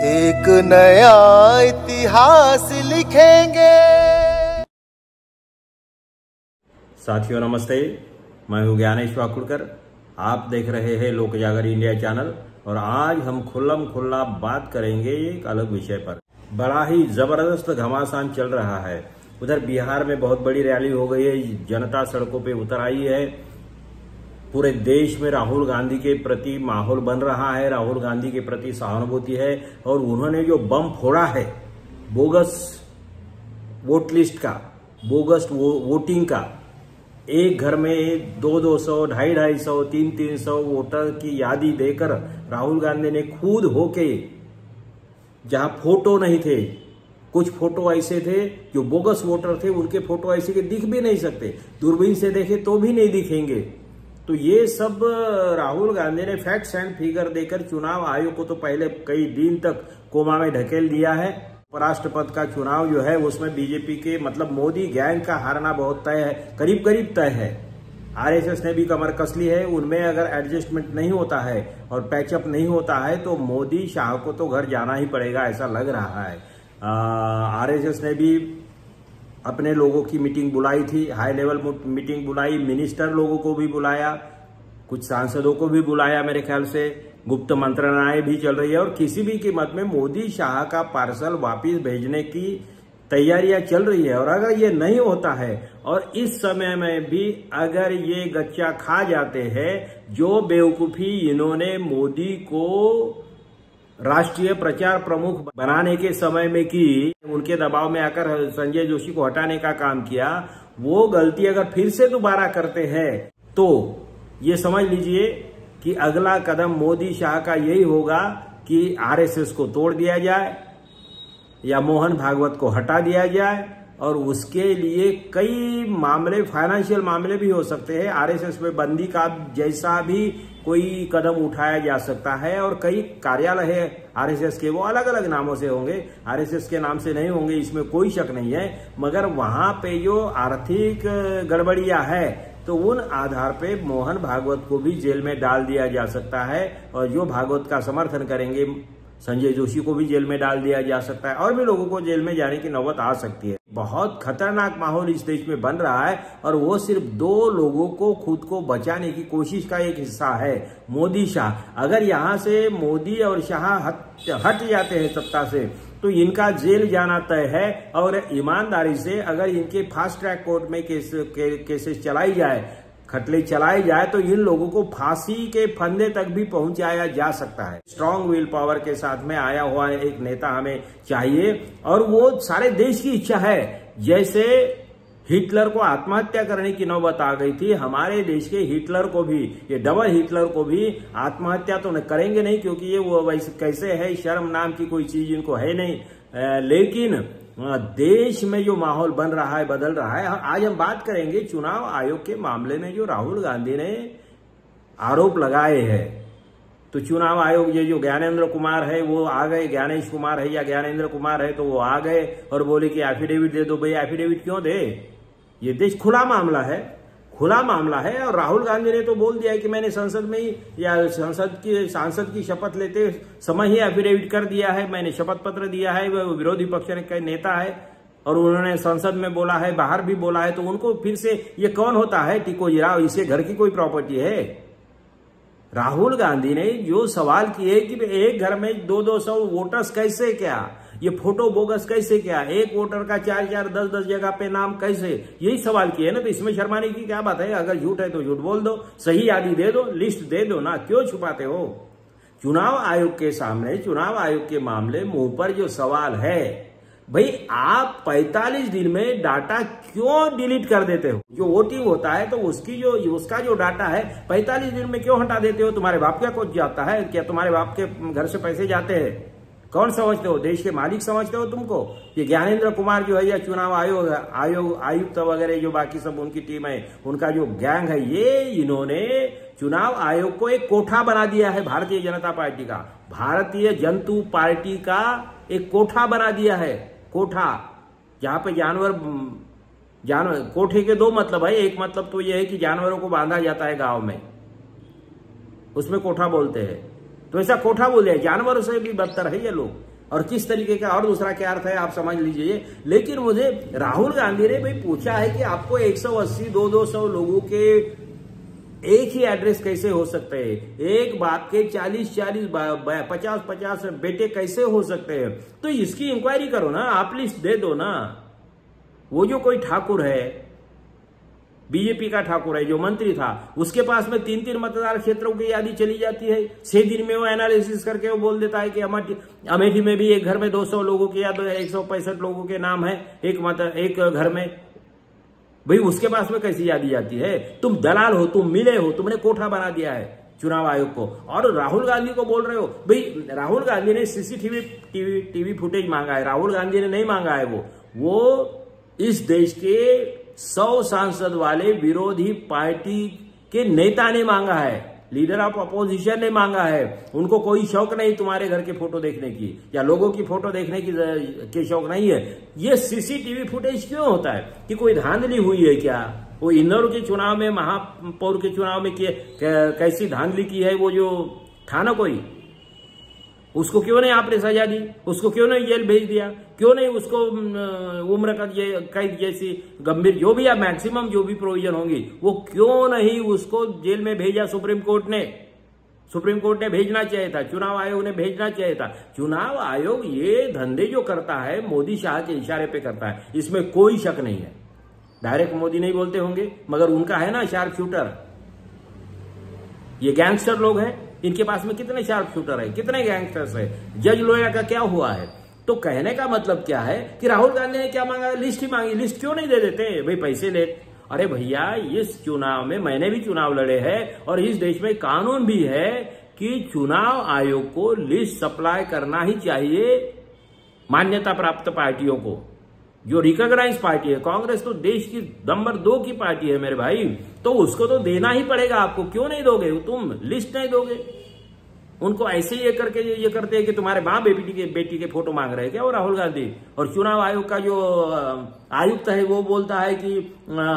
एक नया इतिहास लिखेंगे। साथियों नमस्ते, मैं हूं ज्ञानेश वाकुड़कर। आप देख रहे हैं लोक जागर इंडिया चैनल और आज हम खुल्लम खुल्ला बात करेंगे एक अलग विषय पर। बड़ा ही जबरदस्त घमासान चल रहा है। उधर बिहार में बहुत बड़ी रैली हो गई है, जनता सड़कों पे उतर आई है। पूरे देश में राहुल गांधी के प्रति माहौल बन रहा है, राहुल गांधी के प्रति सहानुभूति है और उन्होंने जो बम फोड़ा है बोगस वोट लिस्ट का, बोगस वोटिंग का, एक घर में 200, 250, 300 वोटर की यादी देकर राहुल गांधी ने खुद होके, जहां फोटो नहीं थे, कुछ फोटो ऐसे थे जो बोगस वोटर थे, उनके फोटो ऐसे के दिख भी नहीं सकते, दूरबीन से देखे तो भी नहीं दिखेंगे। तो ये सब राहुल गांधी ने फैक्ट्स एंड फिगर देकर चुनाव आयोग को तो पहले कई दिन तक कोमा में ढकेल दिया है। उपराष्ट्रपति का चुनाव जो है उसमें बीजेपी के मतलब मोदी गैंग का हारना बहुत तय है, करीब करीब तय है। आरएसएस ने भी कमर कस ली है। उनमें अगर एडजस्टमेंट नहीं होता है और पैचअप नहीं होता है तो मोदी शाह को तो घर जाना ही पड़ेगा, ऐसा लग रहा है। आरएसएस ने भी अपने लोगों की मीटिंग बुलाई थी, हाई लेवल मीटिंग बुलाई, मिनिस्टर लोगों को भी बुलाया, कुछ सांसदों को भी बुलाया, मेरे ख्याल से गुप्त मंत्रणाएं भी चल रही है और किसी भी कीमत में मोदी शाह का पार्सल वापस भेजने की तैयारियां चल रही है। और अगर ये नहीं होता है और इस समय में भी अगर ये गच्चा खा जाते हैं, जो बेवकूफी इन्होंने मोदी को राष्ट्रीय प्रचार प्रमुख बनाने के समय में की, उनके दबाव में आकर संजय जोशी को हटाने का काम किया, वो गलती अगर फिर से दोबारा करते हैं तो ये समझ लीजिए कि अगला कदम मोदी शाह का यही होगा कि आरएसएस को तोड़ दिया जाए या मोहन भागवत को हटा दिया जाए। और उसके लिए कई मामले, फाइनेंशियल मामले भी हो सकते हैं। आरएसएस में बंदी का जैसा भी कोई कदम उठाया जा सकता है और कई कार्यालय है आरएसएस के, वो अलग अलग नामों से होंगे, आरएसएस के नाम से नहीं होंगे, इसमें कोई शक नहीं है। मगर वहां पे जो आर्थिक गड़बड़ियां है तो उन आधार पे मोहन भागवत को भी जेल में डाल दिया जा सकता है और जो भागवत का समर्थन करेंगे संजय जोशी को भी जेल में डाल दिया जा सकता है और भी लोगों को जेल में जाने की नौबत आ सकती है। बहुत खतरनाक माहौल इस देश में बन रहा है और वो सिर्फ दो लोगों को खुद को बचाने की कोशिश का एक हिस्सा है, मोदी शाह। अगर यहाँ से मोदी और शाह हट जाते हैं सत्ता से तो इनका जेल जाना तय है। और ईमानदारी से अगर इनके फास्ट ट्रैक कोर्ट में केसेस चलाई जाए, खटले चलाए जाए तो इन लोगों को फांसी के फंदे तक भी पहुंचाया जा सकता है। स्ट्रांग विल पावर के साथ में आया हुआ एक नेता हमें चाहिए और वो सारे देश की इच्छा है। जैसे हिटलर को आत्महत्या करने की नौबत आ गई थी, हमारे देश के हिटलर को भी, ये डबल हिटलर को भी आत्महत्या तो करेंगे नहीं क्योंकि ये वो वैसे कैसे है, शर्म नाम की कोई चीज इनको है नहीं, लेकिन देश में जो माहौल बन रहा है, बदल रहा है। आज हम बात करेंगे चुनाव आयोग के मामले में जो राहुल गांधी ने आरोप लगाए हैं। तो चुनाव आयोग ये जो ज्ञानेंद्र कुमार है वो आ गए, ज्ञानेश कुमार है या ज्ञानेंद्र कुमार है तो वो आ गए और बोले कि एफिडेविट दे दो। भाई एफिडेविट क्यों दे? ये देश खुला मामला है, खुला मामला है। और राहुल गांधी ने तो बोल दिया है कि मैंने संसद में ही या सांसद की शपथ लेते समय ही एफिडेविट कर दिया है, मैंने शपथ पत्र दिया है। वो विरोधी पक्ष के नेता है और उन्होंने संसद में बोला है, बाहर भी बोला है, तो उनको फिर से ये कौन होता है टिको जिराव? इसे घर की कोई प्रॉपर्टी है? राहुल गांधी ने जो सवाल किए कि एक घर में 200 वोटर्स कैसे, क्या ये फोटो बोगस कैसे, क्या एक वोटर का 4, 10 जगह पे नाम कैसे, यही सवाल किए ना। तो इसमें शर्माने की क्या बात है? अगर झूठ है तो झूठ बोल दो, सही यादी दे दो, लिस्ट दे दो ना, क्यों छुपाते हो? चुनाव आयोग के सामने, चुनाव आयोग के मामले मुंह पर जो सवाल है, भाई आप 45 दिन में डाटा क्यों डिलीट कर देते हो? जो वोटिंग होता है तो उसका जो डाटा है 45 दिन में क्यों हटा देते हो? तुम्हारे बाप का कुछ जाता है क्या? तुम्हारे बाप के घर से पैसे जाते हैं? कौन समझते हो? देश के मालिक समझते हो तुमको? ये ज्ञानेंद्र कुमार जो है या चुनाव आयुक्त वगैरह जो बाकी सब उनकी टीम है, उनका जो गैंग है, ये इन्होंने चुनाव आयोग को एक कोठा बना दिया है। भारतीय जनता पार्टी का, भारतीय जनता पार्टी का एक कोठा बना दिया है। कोठा जहां पे जानवर, कोठे के दो मतलब है। एक मतलब तो यह है कि जानवरों को बांधा जाता है गांव में, उसमें कोठा बोलते हैं। तो ऐसा कोठा बोले, जानवरों से भी बदतर है ये लोग। और किस तरीके का और दूसरा क्या अर्थ है आप समझ लीजिए। लेकिन मुझे राहुल गांधी ने भाई पूछा है कि आपको 180 200 लोगों के एक ही एड्रेस कैसे हो सकते हैं, एक बाप के 40 50 बेटे कैसे हो सकते हैं, तो इसकी इंक्वायरी करो ना, आप लिस्ट दे दो ना। वो जो कोई ठाकुर है, बीजेपी का ठाकुर है जो मंत्री था, उसके पास में 3 मतदार क्षेत्रों की यादी चली जाती है, 6 दिन में वो एनालिसिस करके वो बोल देता है कि अमेठी में भी एक घर में 200 लोगों के या 165 लोगों के नाम है एक घर में। भाई उसके पास में कैसी यादी जाती है? तुम दलाल हो, तुम मिले हो, तुमने कोठा बना दिया है चुनाव आयोग को, और राहुल गांधी को बोल रहे हो। भाई राहुल गांधी ने सीसीटीवी फुटेज मांगा है, राहुल गांधी ने नहीं मांगा है। वो इस देश के 100 सांसद वाले विरोधी पार्टी के नेता ने मांगा है, लीडर ऑफ अपोजिशन ने मांगा है। उनको कोई शौक नहीं तुम्हारे घर के फोटो देखने की या लोगों की फोटो देखने की शौक नहीं है। ये सीसीटीवी फुटेज क्यों होता है? कि कोई धांधली हुई है क्या? वो इंदौर के चुनाव में, महापौर के चुनाव में कैसी धांधली की है वो जो था ना कोई, उसको क्यों नहीं आपने सजा दी? उसको क्यों नहीं जेल भेज दिया? क्यों नहीं उसको उम्र कैद जैसी गंभीर जो भी या मैक्सिमम जो भी प्रोविजन होंगी वो क्यों नहीं उसको जेल में भेजा? सुप्रीम कोर्ट ने भेजना चाहिए था, चुनाव आयोग ने भेजना चाहिए था। चुनाव आयोग ये धंधे जो करता है मोदी शाह के इशारे पे करता है, इसमें कोई शक नहीं है। डायरेक्ट मोदी नहीं बोलते होंगे, मगर उनका है ना शार्प शूटर। ये गैंगस्टर लोग हैं, इनके पास में कितने शार्प शूटर है, कितने गैंगस्टर्स है। जज लोया का क्या हुआ है? तो कहने का मतलब क्या है कि राहुल गांधी ने क्या मांगा? लिस्ट ही मांगी। लिस्ट क्यों नहीं दे देते? भाई पैसे ले। अरे भैया इस चुनाव में मैंने भी चुनाव लड़े हैं और इस देश में कानून भी है कि चुनाव आयोग को लिस्ट सप्लाई करना ही चाहिए मान्यता प्राप्त पार्टियों को, जो रिकॉग्नाइज पार्टी है। कांग्रेस तो देश की नंबर 2 की पार्टी है मेरे भाई, तो उसको तो देना ही पड़ेगा आपको। क्यों नहीं दोगे? तुम लिस्ट नहीं दोगे। उनको ऐसे ही ये करते हैं कि तुम्हारे माँ बेटी के फोटो मांग रहे हैं क्या वो राहुल गांधी? और चुनाव आयोग का जो आयुक्त है वो बोलता है कि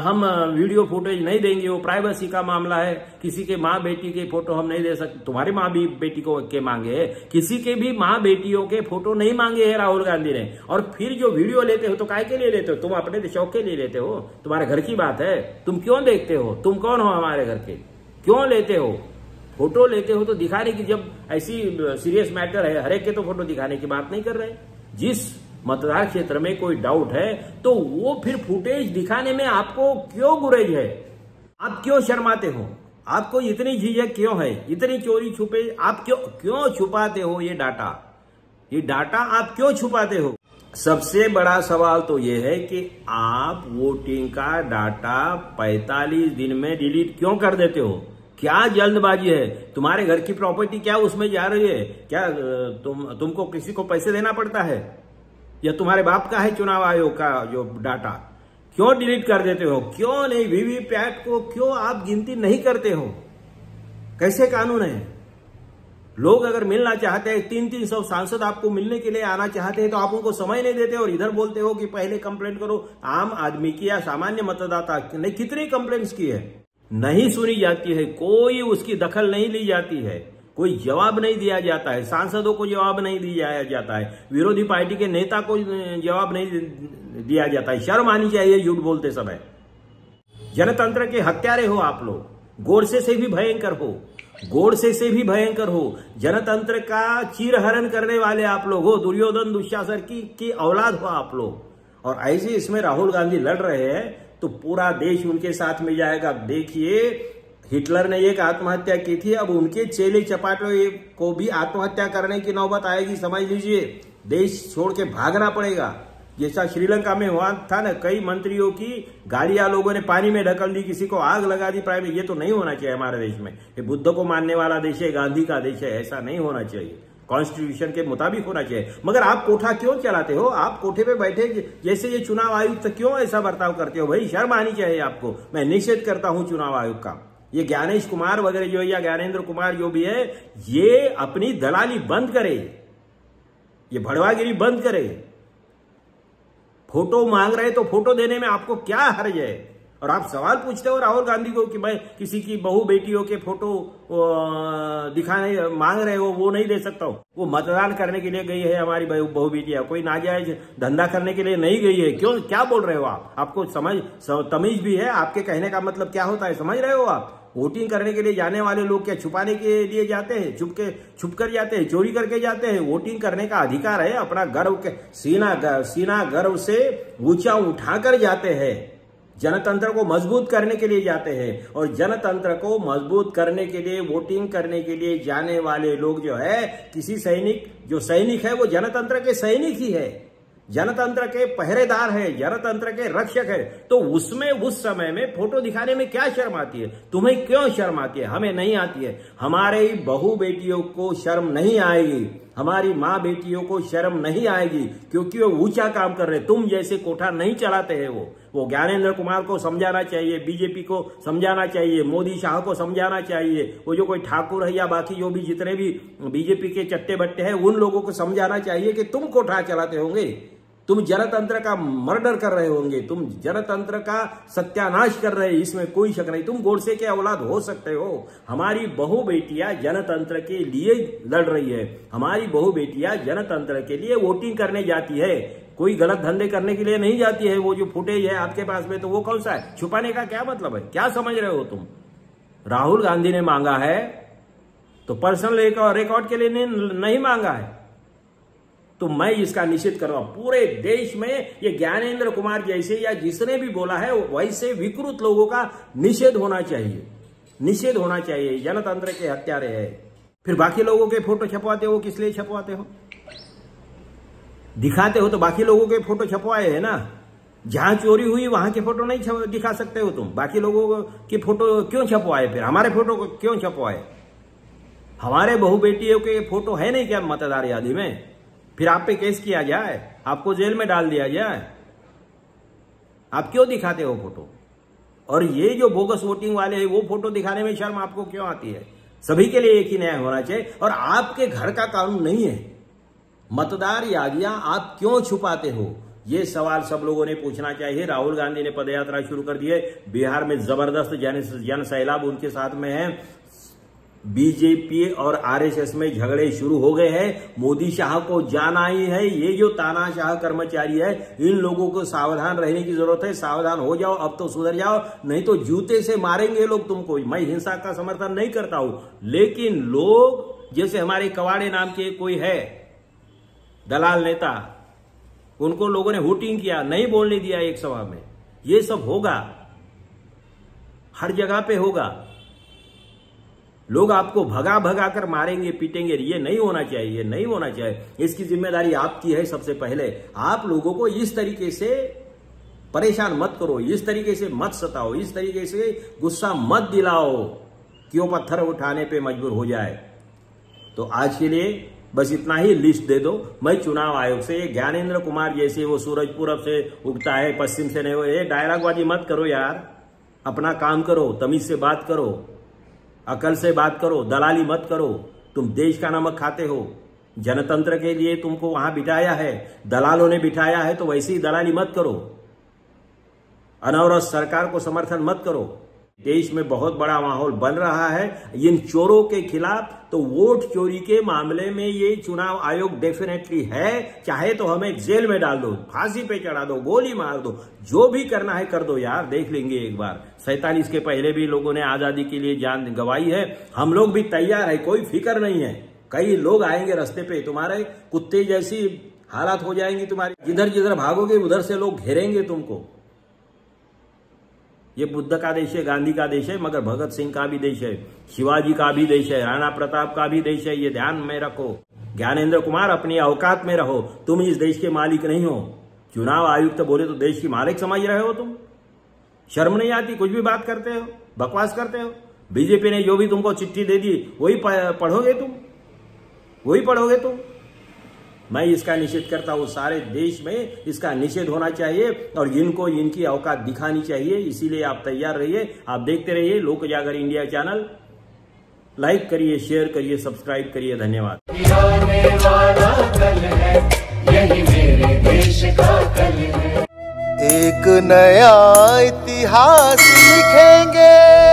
हम वीडियो फुटेज नहीं देंगे, वो प्राइवेसी का मामला है, किसी के माँ बेटी के फोटो हम नहीं दे सकते। तुम्हारी माँ भी बेटी को के मांगे है, किसी के भी माँ बेटियों के फोटो नहीं मांगे है राहुल गांधी ने। और फिर जो वीडियो लेते हो तो काय के लिए लेते हो? तुम अपने शौक के लिए लेते हो, तुम्हारे घर की बात है। तुम क्यों देखते हो? तुम कौन हो हमारे घर के? क्यों लेते हो फोटो? लेते हो तो दिखाने की, जब ऐसी सीरियस मैटर है, हर एक के तो फोटो दिखाने की बात नहीं कर रहे। जिस मतदार क्षेत्र में कोई डाउट है तो वो फिर फुटेज दिखाने में आपको क्यों गुरेज है? आप क्यों शर्माते हो? आपको इतनी झिझक क्यों है? इतनी चोरी छुपे आप क्यों छुपाते हो? ये डाटा आप क्यों छुपाते हो? सबसे बड़ा सवाल तो ये है कि आप वोटिंग का डाटा 45 दिन में डिलीट क्यों कर देते हो? क्या जल्दबाजी है? तुम्हारे घर की प्रॉपर्टी क्या उसमें जा रही है क्या? तुमको किसी को पैसे देना पड़ता है या तुम्हारे बाप का है चुनाव आयोग का जो डाटा? क्यों डिलीट कर देते हो? क्यों नहीं वीवीपैट को क्यों आप गिनती नहीं करते हो? कैसे कानून है? लोग अगर मिलना चाहते हैं, 300 सांसद आपको मिलने के लिए आना चाहते हैं तो आप उनको समय नहीं देते और इधर बोलते हो कि पहले कंप्लेंट करो। आम आदमी की या सामान्य मतदाता ने कितनी कंप्लेंट्स की है, नहीं सुनी जाती है, कोई उसकी दखल नहीं ली जाती है, कोई जवाब नहीं दिया जाता है, सांसदों को जवाब नहीं दिया जाता है, विरोधी पार्टी के नेता को जवाब नहीं दिया जाता है। शर्म आनी चाहिए झूठ बोलते समय। जनतंत्र के हत्यारे हो आप लोग, गोडसे से भी भयंकर हो, गोडसे से भी भयंकर हो, जनतंत्र का चीरहरण करने वाले आप लोग हो, दुर्योधन दुशासन की औलाद हो आप लोग। और ऐसे इसमें राहुल गांधी लड़ रहे हैं तो पूरा देश उनके साथ में जाएगा। देखिए हिटलर ने एक आत्महत्या की थी, अब उनके चेले चपाटे को भी आत्महत्या करने की नौबत आएगी, समझ लीजिए। देश छोड़ के भागना पड़ेगा, जैसा श्रीलंका में हुआ था ना, कई मंत्रियों की गाड़ियां लोगों ने पानी में ढकल दी, किसी को आग लगा दी प्राइवेट। ये तो नहीं होना चाहिए हमारे देश में। ये बुद्ध को मानने वाला देश है, गांधी का देश है, ऐसा नहीं होना चाहिए। कॉन्स्टिट्यूशन के मुताबिक होना चाहिए। मगर आप कोठा क्यों चलाते हो? आप कोठे पे बैठे जैसे ये चुनाव आयुक्त क्यों ऐसा बर्ताव करते हो? भाई शर्म आनी चाहिए आपको। मैं निषेध करता हूं चुनाव आयोग का। ये ज्ञानेश कुमार वगैरह जो या ज्ञानेंद्र कुमार जो भी है, ये अपनी दलाली बंद करे, ये भड़वागिरी बंद करे। फोटो मांग रहे तो फोटो देने में आपको क्या हर्ज है? और आप सवाल पूछते हो राहुल गांधी को कि मैं किसी की बहू बेटियों के फोटो दिखाने मांग रहे हो, वो नहीं दे सकता हूँ। वो मतदान करने के लिए गई है हमारी बहू बेटियां, कोई नाजायज धंधा करने के लिए नहीं गई है। क्यों, क्या बोल रहे हो आप? आपको तमीज भी है? आपके कहने का मतलब क्या होता है, समझ रहे हो आप? वोटिंग करने के लिए जाने वाले लोग क्या छुपाने के लिए जाते हैं? छुप कर जाते हैं, चोरी करके जाते हैं? वोटिंग करने का अधिकार है, अपना गर्व के सीना गर्व से ऊंचा उठाकर जाते हैं। जनतंत्र को मजबूत करने के लिए जाते हैं, और जनतंत्र को मजबूत करने के लिए वोटिंग करने के लिए जाने वाले लोग जो है, किसी सैनिक है वो जनतंत्र के सैनिक ही है, जनतंत्र के पहरेदार है, जनतंत्र के रक्षक है। तो उसमें उस समय में फोटो दिखाने में क्या शर्म आती है? तुम्हें क्यों शर्म आती है? हमें नहीं आती है। हमारे बहू बेटियों को शर्म नहीं आएगी, हमारी माँ बेटियों को शर्म नहीं आएगी, क्योंकि वो ऊंचा काम कर रहे। तुम जैसे कोठा नहीं चलाते हैं वो ज्ञानेंद्र कुमार को समझाना चाहिए, बीजेपी को समझाना चाहिए, मोदी शाह को समझाना चाहिए, वो जो कोई ठाकुर है या बाकी जो भी जितने भी बीजेपी के चट्टे बट्टे हैं, उन लोगों को समझाना चाहिए कि तुम कोठा चलाते होंगे, तुम जनतंत्र का मर्डर कर रहे होंगे, तुम जनतंत्र का सत्यानाश कर रहे हैं, इसमें कोई शक नहीं। तुम गोडसे के औलाद हो सकते हो। हमारी बहू बेटियां जनतंत्र के लिए लड़ रही है, हमारी बहू बेटियां जनतंत्र के लिए वोटिंग करने जाती है, कोई गलत धंधे करने के लिए नहीं जाती है। वो जो फुटेज है आपके पास में, तो वो कौन सा है? छुपाने का क्या मतलब है? क्या समझ रहे हो तुम? राहुल गांधी ने मांगा है तो पर्सनल रिकॉर्ड के लिए नहीं मांगा है, तो मैं इसका निषेध कर रहा हूं। पूरे देश में ये ज्ञानेंद्र कुमार जैसे या जिसने भी बोला है वैसे विकृत लोगों का निषेध होना चाहिए। जनतंत्र के हत्यारे है। फिर बाकी लोगों के फोटो छपवाते हो, किस लिए छपवाते हो? दिखाते हो तो बाकी लोगों के फोटो छपवाए है ना। जहां चोरी हुई वहां के फोटो नहीं दिखा सकते हो तुम। बाकी लोगों की फोटो क्यों छपवाए? फिर हमारे फोटो को क्यों छपवाए? हमारे बहू बेटियों के फोटो है नहीं क्या मतदार यादी में? फिर आप पे केस किया जाए, आपको जेल में डाल दिया जाए। आप क्यों दिखाते हो फोटो? और ये जो बोगस वोटिंग वाले हैं, वो फोटो दिखाने में शर्म आपको क्यों आती है? सभी के लिए एक ही न्याय होना चाहिए, और आपके घर का कानून नहीं है। मतदार यादियां आप क्यों छुपाते हो? ये सवाल सब लोगों ने पूछना चाहिए। राहुल गांधी ने पदयात्रा शुरू कर दी है। बिहार में जबरदस्त जन सैलाब उनके साथ में है। बीजेपी और आरएसएस में झगड़े शुरू हो गए हैं। मोदी शाह को जाना ही है। ये जो तानाशाह कर्मचारी है, इन लोगों को सावधान रहने की जरूरत है। सावधान हो जाओ, अब तो सुधर जाओ, नहीं तो जूते से मारेंगे लोग तुमको। मैं हिंसा का समर्थन नहीं करता हूं, लेकिन लोग जैसे हमारे कवाड़े नाम के कोई है दलाल नेता, उनको लोगों ने वोटिंग किया, नहीं बोलने दिया एक सभा में। ये सब होगा, हर जगह पे होगा। लोग आपको भगा कर मारेंगे, पीटेंगे। ये नहीं होना चाहिए, नहीं होना चाहिए। इसकी जिम्मेदारी आपकी है। सबसे पहले आप लोगों को इस तरीके से परेशान मत करो, इस तरीके से मत सताओ, इस तरीके से गुस्सा मत दिलाओ कि वो पत्थर उठाने पे मजबूर हो जाए। तो आज के लिए बस इतना ही लिस्ट दे दो। मैं चुनाव आयोग से ज्ञानेंद्र कुमार जैसे वो सूरज पूरब से उगता है, पश्चिम से नहीं, ये डायलॉगबाजी मत करो यार। अपना काम करो, तमीज से बात करो, अकल से बात करो, दलाली मत करो। तुम देश का नमक खाते हो। जनतंत्र के लिए तुमको वहां बिठाया है, दलालों ने बिठाया है, तो वैसी दलाली मत करो। अनवरत सरकार को समर्थन मत करो। देश में बहुत बड़ा माहौल बन रहा है इन चोरों के खिलाफ। तो वोट चोरी के मामले में ये चुनाव आयोग डेफिनेटली है। चाहे तो हमें जेल में डाल दो, फांसी पे चढ़ा दो, गोली मार दो, जो भी करना है कर दो यार, देख लेंगे एक बार। 47 के पहले भी लोगों ने आजादी के लिए जान गंवाई है। हम लोग भी तैयार है, कोई फिक्र नहीं है। कई लोग आएंगे रास्ते पे, तुम्हारे कुत्ते जैसी हालत हो जाएंगी तुम्हारी। जिधर जिधर भागोगे उधर से लोग घेरेंगे तुमको। ये बुद्ध का देश है, गांधी का देश है, मगर भगत सिंह का भी देश है, शिवाजी का भी देश है, राणा प्रताप का भी देश है। ये ध्यान में रखो। ज्ञानेंद्र कुमार अपनी औकात में रहो। तुम इस देश के मालिक नहीं हो। चुनाव आयुक्त बोले तो देश की मालिक समझ रहे हो तुम। शर्म नहीं आती? कुछ भी बात करते हो, बकवास करते हो। बीजेपी ने जो भी तुमको चिट्ठी दे दी वही पढ़ोगे तुम, वही पढ़ोगे तुम। मैं इसका निषेध करता हूं। सारे देश में इसका निषेध होना चाहिए और इनको इनकी औकात दिखानी चाहिए। इसीलिए आप तैयार रहिए, आप देखते रहिए लोक जागर इंडिया चैनल। लाइक करिए, शेयर करिए, सब्सक्राइब करिए। धन्यवाद। आने वाला कल है, यही मेरे देश का कल है। एक नया इतिहास लिखेंगे।